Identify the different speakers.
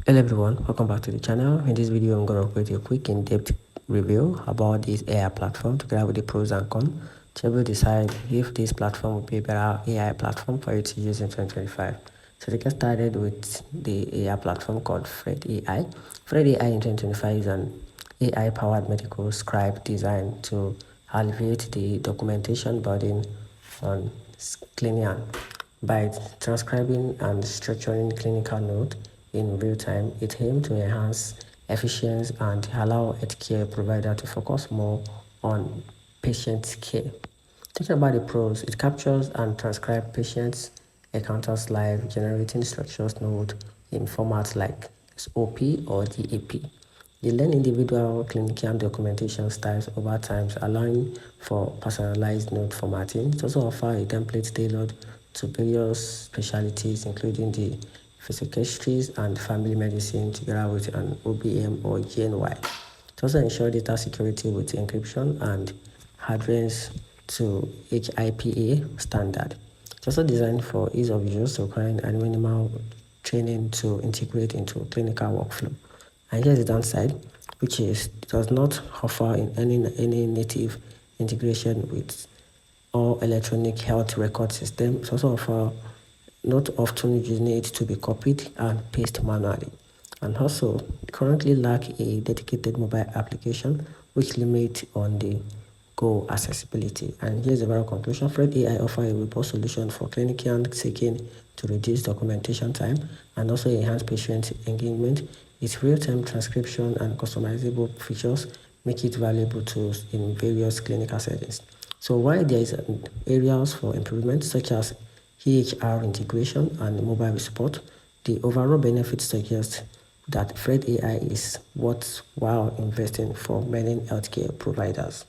Speaker 1: Hello everyone, welcome back to the channel. In this video, I'm going to create a quick in-depth review about this AI platform together with the pros and cons to able decide if this platform will be a better AI platform for you to use in 2025. So to get started with the AI platform called Fred AI. Fred AI in 2025 is an AI-powered medical scribe designed to alleviate the documentation burden on clinicians by transcribing and structuring clinical notes in real time. It aims to enhance efficiency and allow healthcare providers to focus more on patient care. Talking about the pros, it captures and transcribes patients' encounters live, generating structured notes in formats like OP or DAP. They learn individual clinical documentation styles over time, allowing for personalized note formatting. It also offers a template tailored to various specialties, including the physiatrists and family medicine, together with an OBM or GNY. It also ensures data security with encryption and adherence to HIPAA standard. It's also designed for ease of use, requiring a minimal training to integrate into clinical workflow. And here's the downside, which is it does not offer in any native integration with all electronic health record system. It also offer not often you need to be copied and pasted manually. And also currently lack a dedicated mobile application which limit on the go accessibility. And here's the overall conclusion. Fred AI offers a robust solution for clinicians seeking to reduce documentation time and also enhance patient engagement. Its real-time transcription and customizable features make it valuable tools in various clinical settings. So while there is areas for improvement such as EHR integration and mobile support, the overall benefits suggest that Fred AI is worthwhile investing for many healthcare providers.